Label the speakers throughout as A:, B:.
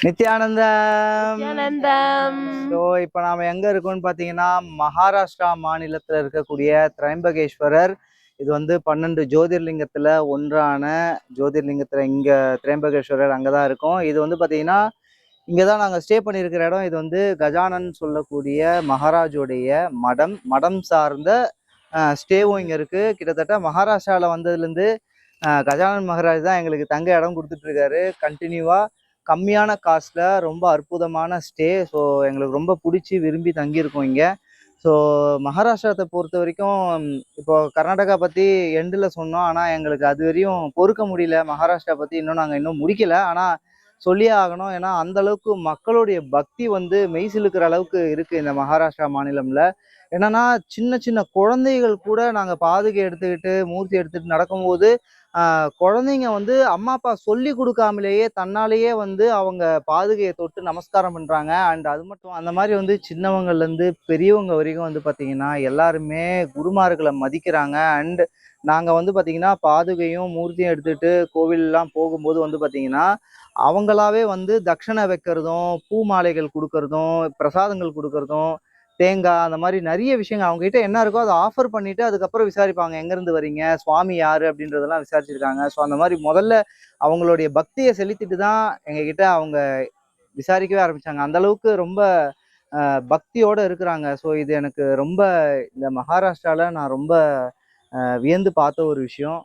A: Nithyanandam.
B: Nithyanandam.
A: So இப்போ நாம் எங்கே இருக்கோம்னு பார்த்தீங்கன்னா மகாராஷ்டிரா மாநிலத்தில் இருக்கக்கூடிய திரைம்பகேஸ்வரர். இது வந்து 12 ஜோதிர்லிங்கத்தில் ஒன்றான ஜோதிர்லிங்கத்தில் இங்கே திரைம்பகேஸ்வரர் அங்கே தான் இருக்கும். இது வந்து பார்த்தீங்கன்னா இங்கே தான் நாங்கள் ஸ்டே பண்ணியிருக்கிற இடம். இது வந்து கஜானன் சொல்லக்கூடிய மகாராஜோடைய மடம் சார்ந்த ஸ்டேவும் இங்கே இருக்குது. கிட்டத்தட்ட மகாராஷ்டிராவில் வந்ததுலேருந்து கஜானன் மகாராஜ் தான் எங்களுக்கு தங்க இடம் கொடுத்துட்ருக்காரு கண்டினியூவாக. கம்மியான காஸ்ட்டில் ரொம்ப அற்புதமான ஸ்டே. ஸோ எங்களுக்கு ரொம்ப பிடிச்சி விரும்பி தங்கியிருக்கோம் இங்கே. ஸோ மகாராஷ்டிரத்தை பொறுத்த வரைக்கும் இப்போ கர்நாடகா பற்றி எண்டில் சொன்னோம். ஆனால் எங்களுக்கு அது வரையும் பொறுக்க முடியல. மகாராஷ்டிரா பற்றி நாங்கள் முடிக்கலை. ஆனால் சொல்லியே ஆகணும். ஏன்னா அந்த அளவுக்கு மக்களுடைய பக்தி வந்து மெய்சிலுக்கிற அளவுக்கு இருக்குது இந்த மகாராஷ்டிரா மாநிலம்ல. என்னன்னா சின்ன சின்ன குழந்தைகள் கூட நாங்கள் பாதுகை எடுத்துக்கிட்டு மூர்த்தி எடுத்துகிட்டு நடக்கும்போது குழந்தைங்க வந்து அம்மா அப்பா சொல்லி கொடுக்காமலேயே தன்னாலேயே வந்து அவங்க பாதுகையை தொட்டு நமஸ்காரம் பண்ணுறாங்க. அண்ட் அது மட்டும் அந்த மாதிரி வந்து சின்னவங்கள்லேருந்து பெரியவங்க வரைக்கும் வந்து பார்த்திங்கன்னா எல்லாருமே குருமார்களை மதிக்கிறாங்க. அண்ட் நாங்கள் வந்து பார்த்திங்கன்னா பாதுகையும் மூர்த்தியும் எடுத்துகிட்டு கோவிலெலாம் போகும்போது வந்து பார்த்திங்கன்னா அவங்களாவே வந்து தட்சணை வைக்கிறதும் பூ மாலைகள் கொடுக்கறதும் பிரசாதங்கள் கொடுக்கறதும் தேங்காய் அந்த மாதிரி நிறைய விஷயங்கள் அவங்ககிட்ட என்ன இருக்கோ அதை ஆஃபர் பண்ணிட்டு அதுக்கப்புறம் விசாரிப்பாங்க எங்கேருந்து வரீங்க, சுவாமி யாரு அப்படின்றதெல்லாம் விசாரிச்சிருக்காங்க. ஸோ அந்த மாதிரி முதல்ல அவங்களுடைய பக்தியை செலுத்திட்டு தான் எங்ககிட்ட அவங்க விசாரிக்கவே ஆரம்பிச்சாங்க. அந்த அளவுக்கு ரொம்ப பக்தியோட இருக்கிறாங்க. ஸோ இது எனக்கு ரொம்ப இந்த மகாராஷ்டிரால நான் ரொம்ப வியந்து பார்த்த ஒரு விஷயம்.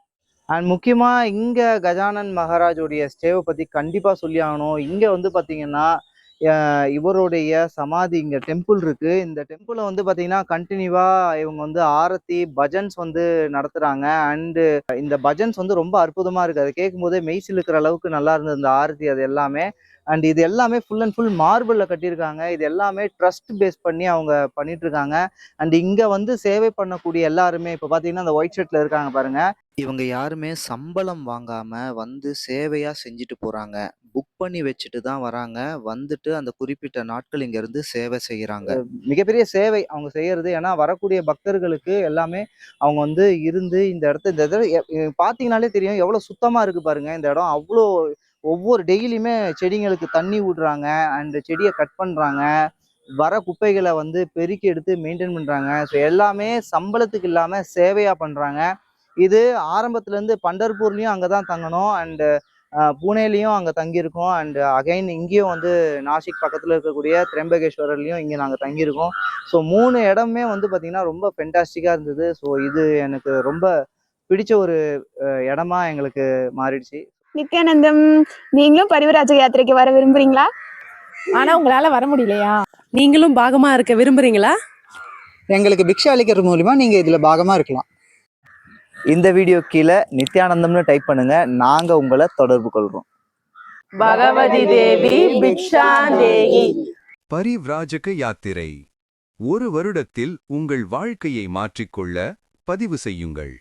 A: அண்ட் முக்கியமாக இங்கே கஜானன் மகாராஜோடைய ஸ்டேவை பற்றி கண்டிப்பாக சொல்லி ஆகணும். இங்கே வந்து பார்த்தீங்கன்னா இவருடைய சமாதி இங்கே டெம்பிள் இருக்குது. இந்த டெம்பிளை வந்து பார்த்தீங்கன்னா கண்டினியூவாக இவங்க வந்து ஆரத்தி பஜன்ஸ் வந்து நடத்துகிறாங்க. அண்டு இந்த பஜன்ஸ் வந்து ரொம்ப அற்புதமாக இருக்குது. அதை கேட்கும்போதே மெய்சில் இருக்கிற அளவுக்கு நல்லா இருந்தது இந்த ஆரத்தி அது எல்லாமே. அண்ட் இது எல்லாமே ஃபுல் அண்ட் ஃபுல் மார்பிளில் கட்டியிருக்காங்க. இது எல்லாமே ட்ரஸ்ட் பேஸ் பண்ணி அவங்க பண்ணிட்டு இருக்காங்க. அண்ட் இங்கே வந்து சேவை பண்ணக்கூடிய எல்லாருமே இப்போ பார்த்தீங்கன்னா அந்த ஒயிட் ஷர்ட்டில் இருக்காங்க பாருங்க. இவங்க யாருமே சம்பளம் வாங்காம வந்து சேவையா செஞ்சுட்டு போறாங்க. புக் பண்ணி வச்சுட்டு தான் வராங்க. வந்துட்டு அந்த குறிப்பிட்ட நாட்கள் இங்க இருந்து சேவை செய்யறாங்க. மிகப்பெரிய சேவை அவங்க செய்யறது. ஏன்னா வரக்கூடிய பக்தர்களுக்கு எல்லாமே அவங்க வந்து இருந்து இந்த இடத்த பாத்தீங்கன்னாலே தெரியும் எவ்வளவு சுத்தமா இருக்கு பாருங்க இந்த இடம். அவ்வளோ ஒவ்வொரு டெய்லியுமே செடிங்களுக்கு தண்ணி விடுறாங்க. அண்ட் செடியை கட் பண்றாங்க. வர குப்பைகளை வந்து பெருக்கி எடுத்து மெயின்டைன் பண்றாங்க. ஸோ எல்லாமே சம்பளத்துக்கு இல்லாம சேவையா பண்றாங்க. இது ஆரம்பத்துலேருந்து பண்டர்பூர்லேயும் அங்கே தான் தங்கணும். அண்டு புனேலையும் அங்கே தங்கியிருக்கோம். அண்டு அகைன் இங்கேயும் வந்து நாசிக் பக்கத்தில் இருக்கக்கூடிய திரம்பகேஸ்வரர்லையும் இங்கே நாங்கள் தங்கியிருக்கோம். ஸோ 3 இடமே வந்து பார்த்திங்கன்னா ரொம்ப ஃபென்டாஸ்டிக்காக இருந்தது. ஸோ இது எனக்கு ரொம்ப பிடிச்ச ஒரு இடமா எங்களுக்கு மாறிடுச்சு.
B: நித்யானந்தம், நீங்களும் பரிவராஜ யாத்திரைக்கு வர விரும்புறீங்களா?
C: ஆனா உங்களால வர முடியலையா? நீங்களும் பாகமா இருக்க விரும்புறீங்களா?
A: எங்களுக்கு பிக்ஷா அளிக்கிறது மூலிமா நீங்கள் இதில் பாகமாக இருக்கலாம். இந்த வீடியோ கீழே நித்யானந்தம்னு டைப் பண்ணுங்க. நாங்க உங்களை தொடர்பு கொள்றோம்.
B: பகவதி தேவி பிக்ஷா தேகி.
D: பரிவ்ராஜக யாத்திரை 1 வருடத்தில் உங்கள் வாழ்க்கையை மாற்றிக்கொள்ள பதிவு செய்யுங்கள்.